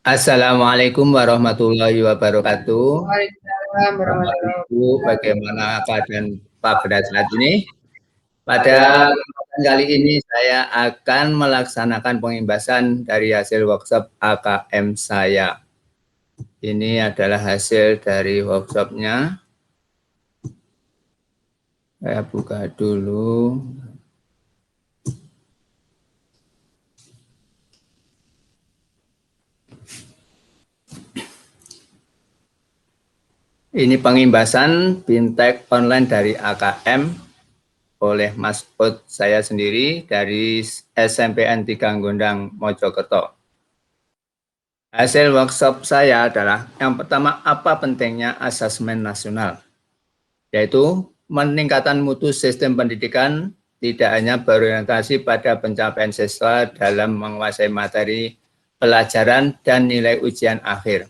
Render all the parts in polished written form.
Assalamualaikum warahmatullahi wabarakatuh. Waalaikumsalam Bapak warahmatullahi Ibu, wabarakatuh. bagaimana keadaan Pak pada saat ini? Pada Pada kesempatan kali ini saya akan melaksanakan pengimbasan dari hasil workshop AKM saya. Ini adalah hasil dari workshopnya. Saya buka dulu. Ini pengimbasan fintech online dari AKM oleh Mas Ut saya sendiri dari SMPN 3 Gondang Mojokerto. Hasil workshop saya adalah yang pertama, apa pentingnya asesmen nasional, yaitu meningkatkan mutu sistem pendidikan tidak hanya berorientasi pada pencapaian siswa dalam menguasai materi pelajaran dan nilai ujian akhir.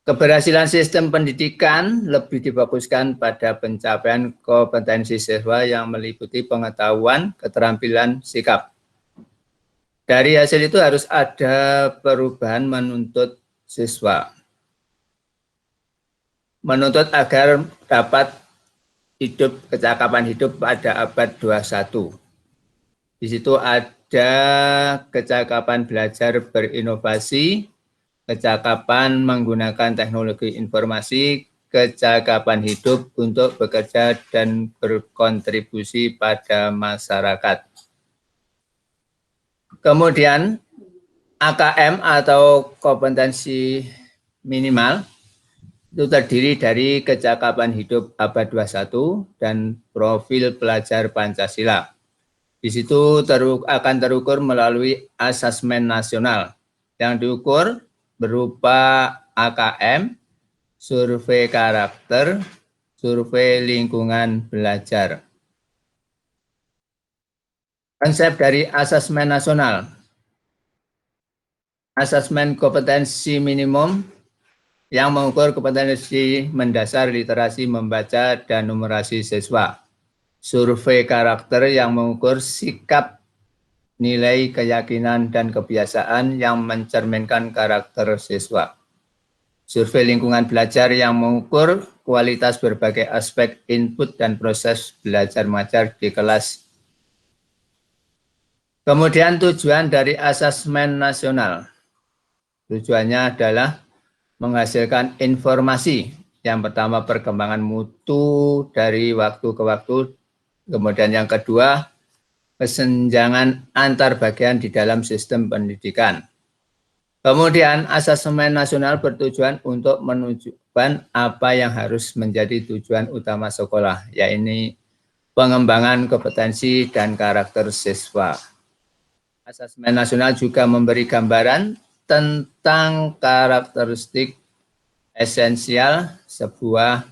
Keberhasilan sistem pendidikan lebih difokuskan pada pencapaian kompetensi siswa yang meliputi pengetahuan, keterampilan, sikap. Dari hasil itu harus ada perubahan menuntut siswa. Menuntut agar dapat kecakapan hidup pada abad 21. Di situ ada kecakapan belajar berinovasi, kecakapan menggunakan teknologi informasi, kecakapan hidup untuk bekerja dan berkontribusi pada masyarakat. Kemudian AKM atau kompetensi minimal itu terdiri dari kecakapan hidup abad 21 dan profil pelajar Pancasila. Di situ akan terukur melalui asesmen nasional yang diukur berupa AKM, survei karakter, survei lingkungan belajar. Konsep dari asesmen nasional. Asesmen kompetensi minimum yang mengukur kompetensi mendasar literasi membaca dan numerasi siswa. Survei karakter yang mengukur sikap, nilai, keyakinan, dan kebiasaan yang mencerminkan karakter siswa. Survei lingkungan belajar yang mengukur kualitas berbagai aspek input dan proses belajar mengajar di kelas. Kemudian tujuan dari asesmen nasional. Tujuannya adalah menghasilkan informasi. Yang pertama, perkembangan mutu dari waktu ke waktu. Kemudian yang kedua, kesenjangan antar bagian di dalam sistem pendidikan. Kemudian asesmen nasional bertujuan untuk menunjukkan apa yang harus menjadi tujuan utama sekolah, yaitu pengembangan kompetensi dan karakter siswa. Asesmen nasional juga memberi gambaran tentang karakteristik esensial sebuah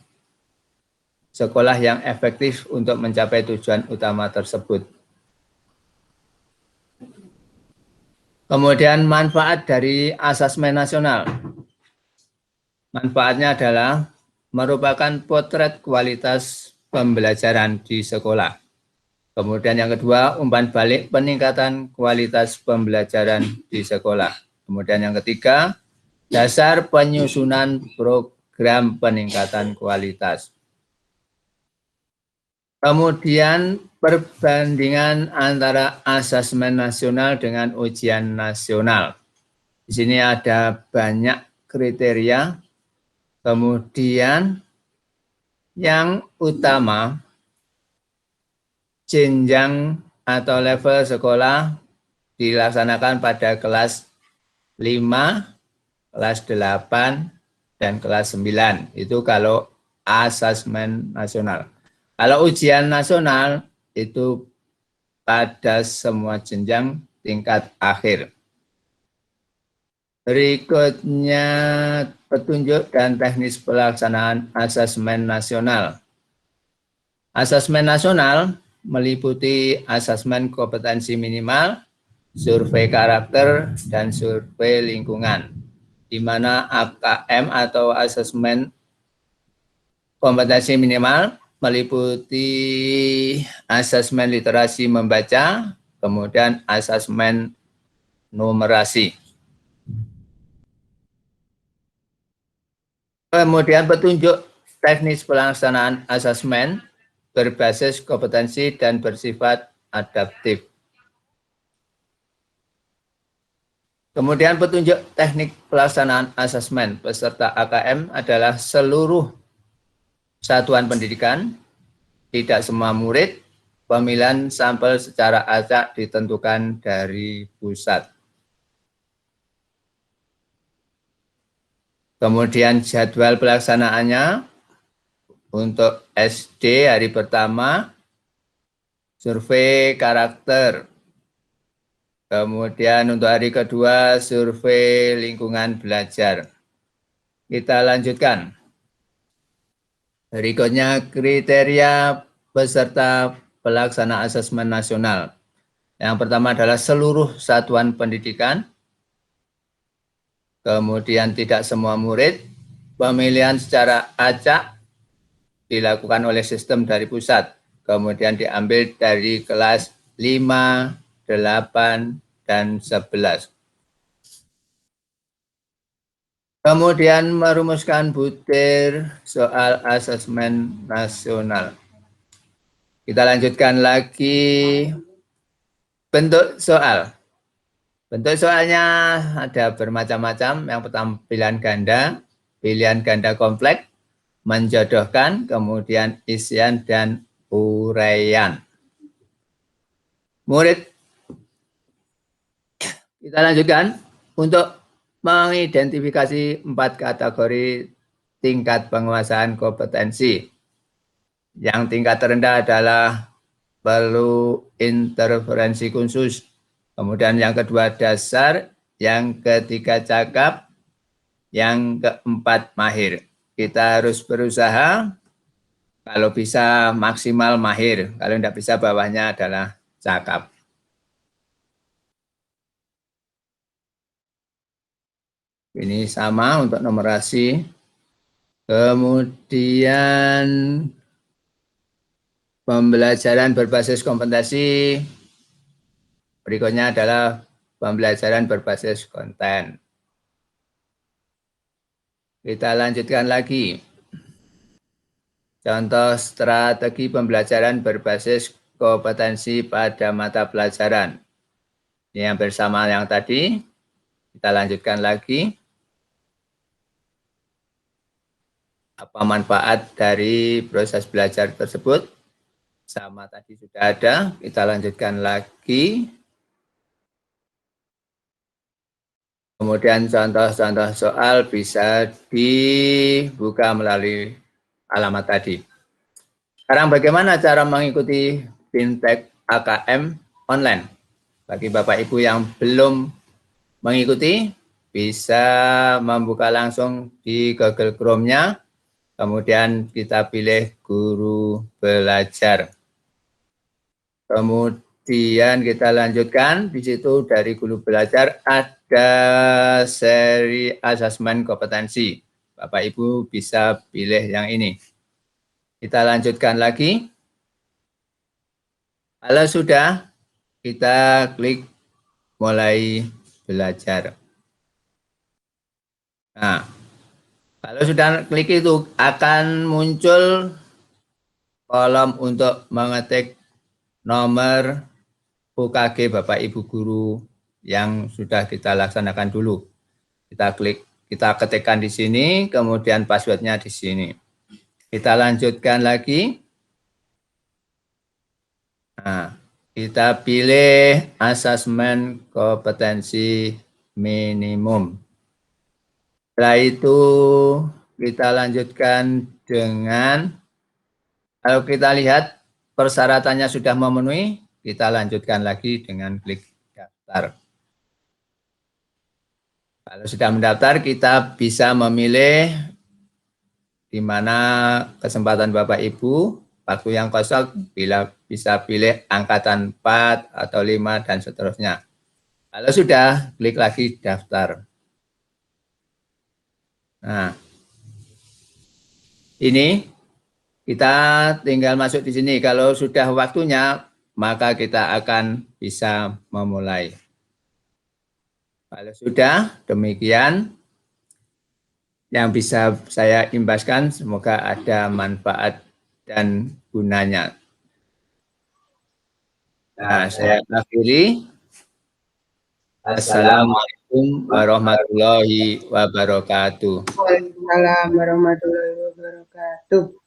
sekolah yang efektif untuk mencapai tujuan utama tersebut. Kemudian manfaat dari asesmen nasional. Manfaatnya adalah merupakan potret kualitas pembelajaran di sekolah. Kemudian yang kedua, umpan balik peningkatan kualitas pembelajaran di sekolah. Kemudian yang ketiga, dasar penyusunan program peningkatan kualitas. Kemudian perbandingan antara asesmen nasional dengan ujian nasional. Di sini ada banyak kriteria. Kemudian yang utama, jenjang atau level sekolah dilaksanakan pada kelas 5, kelas 8, dan kelas 9. Itu kalau asesmen nasional. Kalau ujian nasional itu pada semua jenjang tingkat akhir. Berikutnya petunjuk dan teknis pelaksanaan asesmen nasional. Asesmen nasional meliputi asesmen kompetensi minimal, survei karakter, dan survei lingkungan, di mana AKM atau asesmen kompetensi minimal meliputi asesmen literasi membaca, kemudian asesmen numerasi. Kemudian petunjuk teknis pelaksanaan asesmen berbasis kompetensi dan bersifat adaptif. Kemudian petunjuk teknik pelaksanaan asesmen peserta AKM adalah seluruh satuan pendidikan, tidak semua murid, pemilihan sampel secara acak ditentukan dari pusat. Kemudian jadwal pelaksanaannya untuk SD hari pertama, survei karakter. Kemudian untuk hari kedua, survei lingkungan belajar. Kita lanjutkan. Berikutnya kriteria peserta pelaksana asesmen nasional. Yang pertama adalah seluruh satuan pendidikan. Kemudian tidak semua murid. Pemilihan secara acak dilakukan oleh sistem dari pusat. Kemudian diambil dari kelas 5, 8, dan 11. Kemudian merumuskan butir soal asesmen nasional. Kita lanjutkan lagi bentuk soal. Bentuk soalnya ada bermacam-macam. Yang pertama pilihan ganda kompleks, menjodohkan, kemudian isian dan uraian. Murid, kita lanjutkan untuk mengidentifikasi 4 kategori tingkat penguasaan kompetensi. Yang tingkat terendah adalah perlu interferensi khusus. Kemudian yang kedua dasar, yang ketiga cakap, yang keempat mahir. Kita harus berusaha, kalau bisa maksimal mahir, kalau tidak bisa bawahnya adalah cakap. Ini sama untuk numerasi. Kemudian pembelajaran berbasis kompetensi. Berikutnya adalah pembelajaran berbasis konten. Kita lanjutkan lagi. Contoh strategi pembelajaran berbasis kompetensi pada mata pelajaran. Ini yang bersama yang tadi. Kita lanjutkan lagi. Apa manfaat dari proses belajar tersebut? Sama tadi sudah ada. Kita lanjutkan lagi. Kemudian contoh-contoh soal bisa dibuka melalui alamat tadi. Sekarang bagaimana cara mengikuti Fintech AKM online? Bagi Bapak Ibu yang belum mengikuti, bisa membuka langsung di Google Chrome-nya. Kemudian kita pilih guru belajar. Kemudian kita lanjutkan, di situ dari guru belajar ada seri asesmen kompetensi. Bapak Ibu bisa pilih yang ini. Kita lanjutkan lagi. Kalau sudah, kita klik mulai belajar. Nah, kalau sudah klik itu akan muncul kolom untuk mengetik nomor UKG Bapak Ibu guru yang sudah kita laksanakan dulu. Kita klik, kita ketikkan di sini, kemudian passwordnya di sini. Kita lanjutkan lagi. Nah, kita pilih asesmen kompetensi minimum. Setelah itu kita lanjutkan dengan, kalau kita lihat persyaratannya sudah memenuhi, kita lanjutkan lagi dengan klik daftar. Kalau sudah mendaftar, kita bisa memilih di mana kesempatan Bapak Ibu, waktu yang kosong bila bisa pilih angkatan 4 atau 5 dan seterusnya. Kalau sudah, klik lagi daftar. Nah, ini kita tinggal masuk di sini. Kalau sudah waktunya, maka kita akan bisa memulai. Kalau sudah, demikian. yang bisa saya imbaskan, semoga ada manfaat dan gunanya. Nah, saya akhiri. Assalamualaikum warahmatullahi wabarakatuh. Waalaikumsalam warahmatullahi wabarakatuh.